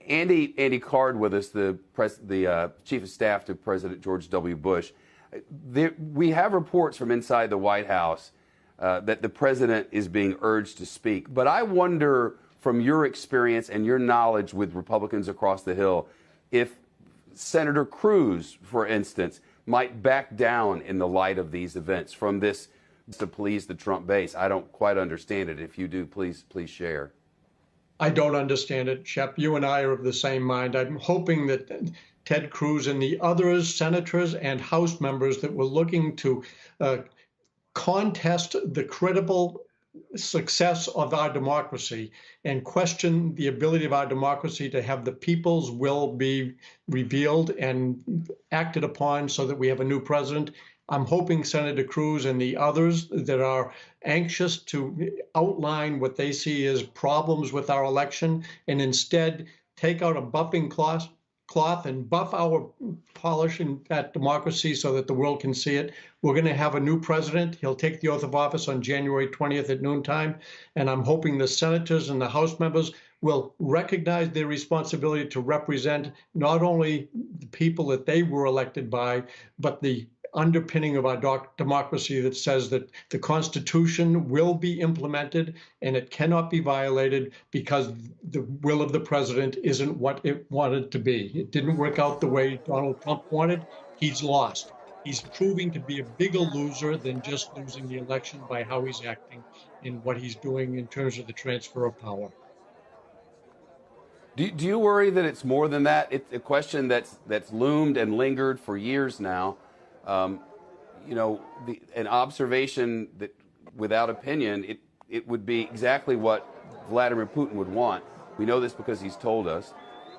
Andy Card with us, the Chief of Staff to President George W. Bush. We have reports from inside the White House that the president is being urged to speak. But I wonder, from your experience and your knowledge with Republicans across the Hill, if Senator Cruz, for instance, might back down in the light of these events from this to please the Trump base. I don't quite understand it. If you do, please share. I don't understand it, Shep. You and I are of the same mind. I'm hoping that Ted Cruz and the others, senators and House members that were looking to contest the credible success of our democracy and question the ability of our democracy to have the people's will be revealed and acted upon so that we have a new president. I'm hoping Senator Cruz and the others that are anxious to outline what they see as problems with our election and instead take out a buffing cloth and buff our polish in that democracy so that the world can see it. We're going to have a new president. He'll take the oath of office on January 20th at noontime. And I'm hoping the senators and the House members will recognize their responsibility to represent not only the people that they were elected by, but the underpinning of our democracy that says that the Constitution will be implemented and it cannot be violated because the will of the president isn't what it wanted to be. It didn't work out the way Donald Trump wanted. He's lost. He's proving to be a bigger loser than just losing the election by how he's acting and what he's doing in terms of the transfer of power. Do you worry that it's more than that? It's a question that's loomed and lingered for years now. You know, an observation that, without opinion, it would be exactly what Vladimir Putin would want. We know this because he's told us.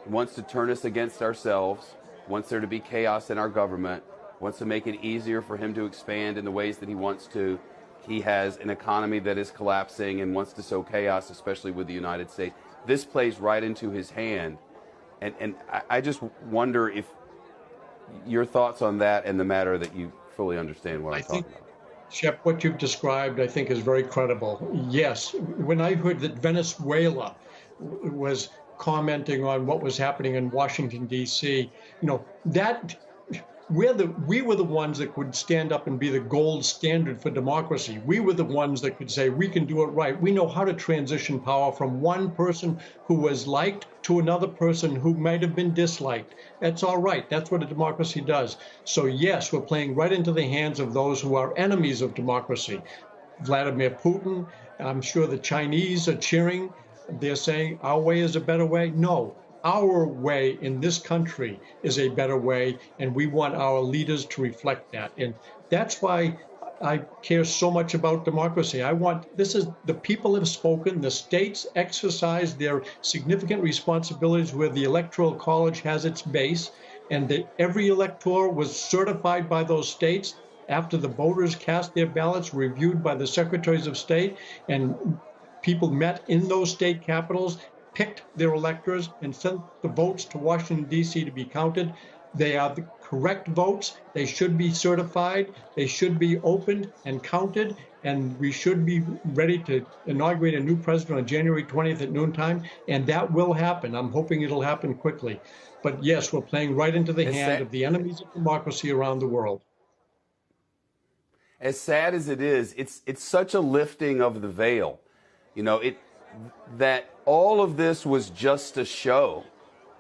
He wants to turn us against ourselves, wants there to be chaos in our government, wants to make it easier for him to expand in the ways that he wants to. He has an economy that is collapsing and wants to sow chaos, especially with the United States. This plays right into his hand. And I just wonder if your thoughts on that and the matter that you fully understand what I'm talking about. Shep, what you've described, I think, is very credible. Yes, when I heard that Venezuela was commenting on what was happening in Washington, D.C., you know, that we were the ones that could stand up and be the gold standard for democracy. We were the ones that could say we can do it right. We know how to transition power from one person who was liked to another person who might have been disliked. That's all right. That's what a democracy does. So yes, we're playing right into the hands of those who are enemies of democracy. Vladimir Putin, I'm sure the Chinese are cheering. They're saying our way is a better way. No. Our way in this country is a better way, and we want our leaders to reflect that. And that's why I care so much about democracy. The people have spoken, the states exercise their significant responsibilities where the Electoral College has its base, and that every elector was certified by those states after the voters cast their ballots, reviewed by the secretaries of state, and people met in those state capitals, picked their electors and sent the votes to Washington, D.C. to be counted. They are the correct votes. They should be certified. They should be opened and counted. And we should be ready to inaugurate a new president on January 20th at noontime. And that will happen. I'm hoping it'll happen quickly. But yes, we're playing right into the hand of the enemies of democracy around the world. As sad as it is, it's such a lifting of the veil. You know, that all of this was just a show.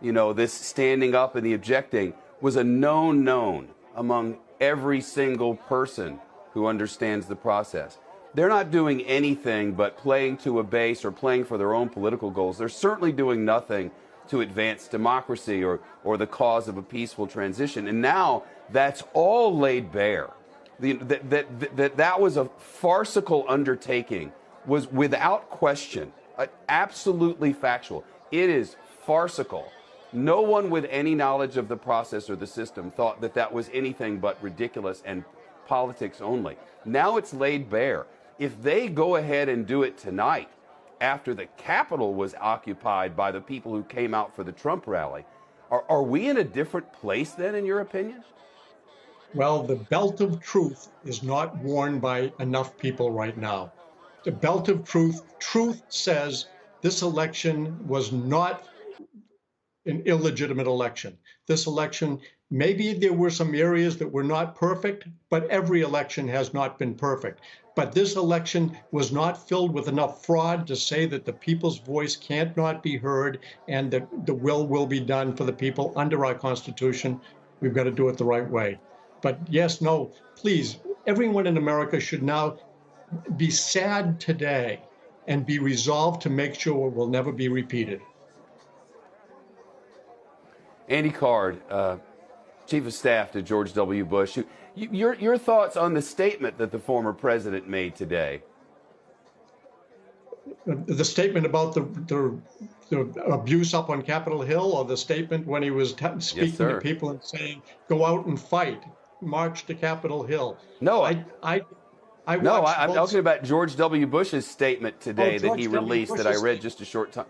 You know, this standing up and the objecting was a known among every single person who understands the process. They're not doing anything but playing to a base or playing for their own political goals. They're certainly doing nothing to advance democracy or the cause of a peaceful transition. And now that's all laid bare. That was a farcical undertaking, was without question absolutely factual. It is farcical. No one with any knowledge of the process or the system thought that that was anything but ridiculous and politics only. Now it's laid bare. If they go ahead and do it tonight, after the Capitol was occupied by the people who came out for the Trump rally, are we in a different place then, in your opinion? Well, the belt of truth is not worn by enough people right now. The belt of truth says this election was not an illegitimate election. This election, maybe there were some areas that were not perfect, but every election has not been perfect. But this election was not filled with enough fraud to say that the people's voice can't not be heard and that the will be done for the people under our Constitution. We've got to do it the right way. But yes, no, please, everyone in America should now be sad today and be resolved to make sure it will never be repeated. Andy Card, Chief of Staff to George W. Bush, your thoughts on the statement that the former president made today? The statement about the abuse up on Capitol Hill, or the statement when he was speaking to people and saying, go out and fight, march to Capitol Hill? No, I'm talking about George W. Bush's statement today that he released that I read just a short time.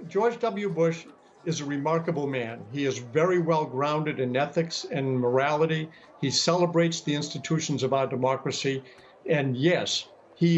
George W. Bush is a remarkable man. He is very well grounded in ethics and morality. He celebrates the institutions of our democracy. And yes,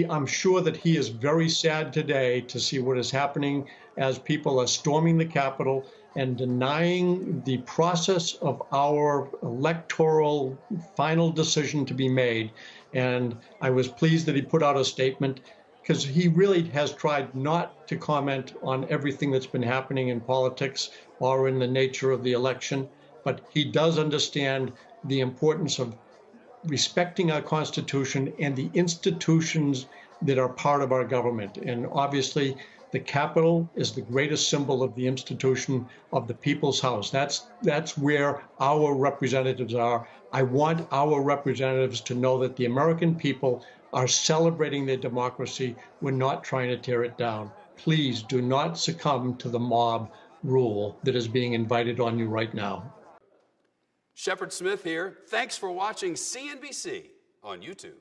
I'm sure that he is very sad today to see what is happening as people are storming the Capitol and denying the process of our electoral final decision to be made. And I was pleased that he put out a statement, because he really has tried not to comment on everything that's been happening in politics or in the nature of the election. But he does understand the importance of respecting our Constitution and the institutions that are part of our government. And obviously, the Capitol is the greatest symbol of the institution of the People's House. That's where our representatives are. I want our representatives to know that the American people are celebrating their democracy. We're not trying to tear it down. Please do not succumb to the mob rule that is being invited on you right now. Shepard Smith here. Thanks for watching CNBC on YouTube.